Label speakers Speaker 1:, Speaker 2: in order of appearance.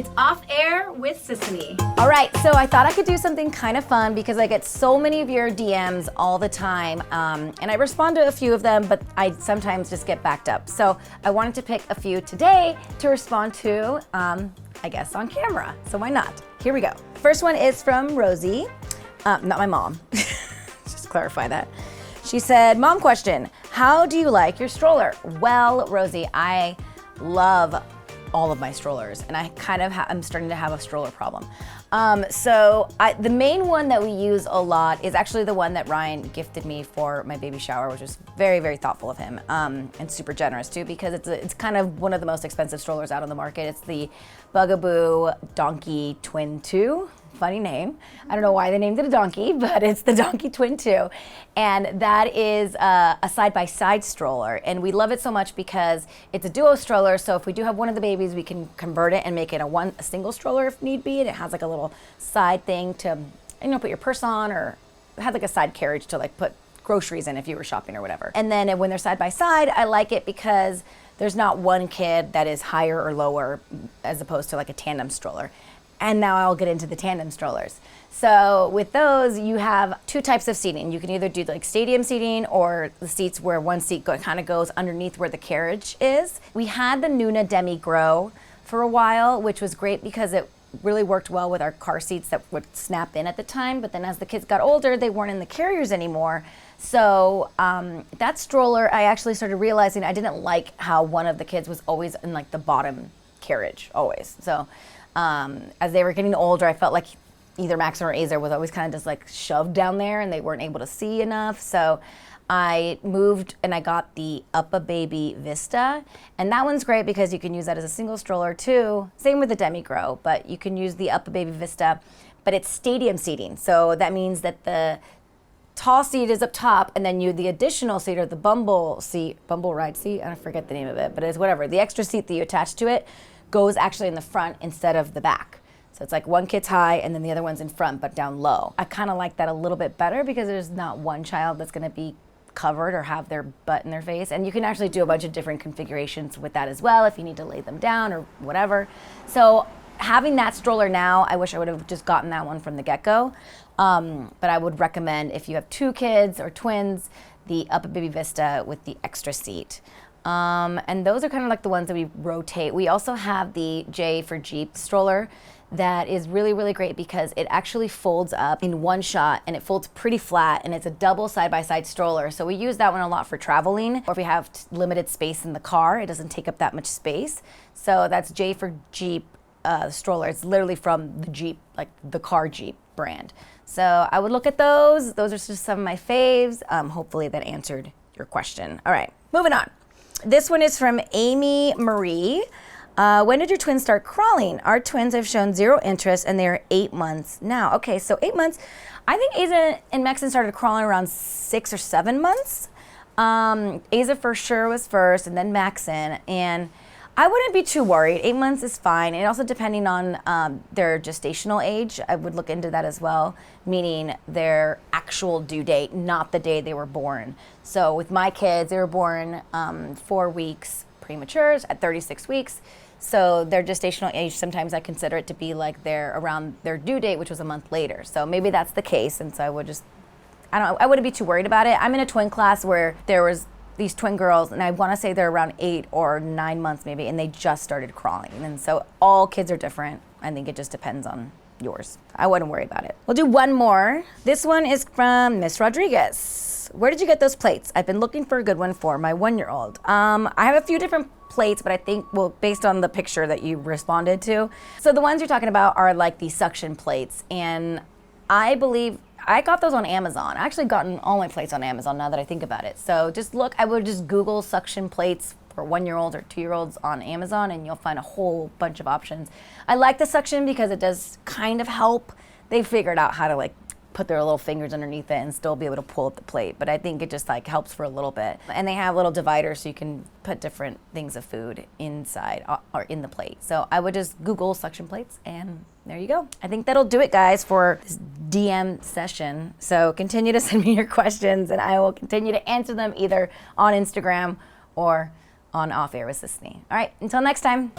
Speaker 1: It's Off Air with Sisanie.
Speaker 2: All right, so I thought I could do something kind of fun because I get so many of your DMs all the time, and I respond to a few of them, but I sometimes just get backed up. So I wanted to pick a few today to respond to, I guess, on camera. So why not? Here we go. First one is from Rosie, not my mom. Just clarify that. She said, "Mom question, how do you like your stroller?" Well, Rosie, I love all of my strollers, and I kind of I'm starting to have a stroller problem. The main one that we use a lot is actually the one that Ryan gifted me for my baby shower, which was very, very thoughtful of him, and super generous too, because it's kind of one of the most expensive strollers out on the market. It's the Bugaboo Donkey Twin 2. Funny name. I don't know why they named it a donkey, but it's the Donkey Twin 2. And that is a side-by-side stroller. And we love it so much because it's a duo stroller, so if we do have one of the babies, we can convert it and make it a single stroller if need be. And it has like a little side thing to, put your purse on, or it has like a side carriage to like put groceries in if you were shopping or whatever. And then when they're side by side, I like it because there's not one kid that is higher or lower as opposed to like a tandem stroller. And now I'll get into the tandem strollers. So with those, you have two types of seating. You can either do like stadium seating or the seats where one seat kind of goes underneath where the carriage is. We had the Nuna Demi Grow for a while, which was great because it really worked well with our car seats that would snap in at the time. But then as the kids got older, they weren't in the carriers anymore. So that stroller, I actually started realizing I didn't like how one of the kids was always in like the bottom carriage, always. So as they were getting older, I felt like either Maxon or Azer was always kind of just like shoved down there and they weren't able to see enough. So I moved and I got the UPPAbaby Vista. And that one's great because you can use that as a single stroller too. Same with the Demi Grow, but you can use the UPPAbaby Vista, but it's stadium seating. So that means that the tall seat is up top, and then the additional seat, or the bumble ride seat, I forget the name of it, but it's whatever. The extra seat that you attach to it goes actually in the front instead of the back. So it's like one kid's high and then the other one's in front but down low. I kind of like that a little bit better because there's not one child that's going to be covered or have their butt in their face. And you can actually do a bunch of different configurations with that as well if you need to lay them down or whatever. So having that stroller now, I wish I would have just gotten that one from the get-go. But I would recommend, if you have two kids or twins, the UPPAbaby Vista with the extra seat. And those are kind of like the ones that we rotate. We also have the J for Jeep stroller that is really, really great because it actually folds up in one shot and it folds pretty flat, and it's a double side-by-side stroller. So we use that one a lot for traveling, or if we have limited space in the car, it doesn't take up that much space. So that's J for Jeep stroller. It's literally from the Jeep, like the car Jeep brand. So I would look at those. Those are just some of my faves. Hopefully that answered your question. All right, moving on. This one is from Amy Marie. When did your twins start crawling? Our twins have shown zero interest and they are 8 months now. Okay, so 8 months. I think Aza and Maxon started crawling around 6 or 7 months. Aza for sure was first, and then Maxon. And I wouldn't be too worried. 8 months is fine. And also depending on their gestational age, I would look into that as well, meaning their actual due date, not the day they were born. So with my kids, they were born 4 weeks prematures at 36 weeks. So their gestational age, sometimes I consider it to be like they're around their due date, which was a month later. So maybe that's the case. And so I wouldn't be too worried about it. I'm in a twin class where there was these twin girls, and I want to say they're around 8 or 9 months maybe, and they just started crawling. And so all kids are different. I think it just depends on yours. I wouldn't worry about it. We'll do one more. This one is from Miss Rodriguez. Where did you get those plates? I've been looking for a good one for my 1-year-old. I have a few different plates, but I think, based on the picture that you responded to. So the ones you're talking about are like the suction plates, and I believe I got those on Amazon. I actually gotten all my plates on Amazon now that I think about it. So I would just Google suction plates for 1-year-olds or 2-year-olds on Amazon, and you'll find a whole bunch of options. I like the suction because it does kind of help. They figured out how to like put their little fingers underneath it and still be able to pull up the plate, but I think it just like helps for a little bit. And they have little dividers so you can put different things of food inside or in the plate. So I would just Google suction plates, and there you go. I think that'll do it, guys, for this DM session. So continue to send me your questions, and I will continue to answer them either on Instagram or on Off Air with Sisanie. All right, until next time.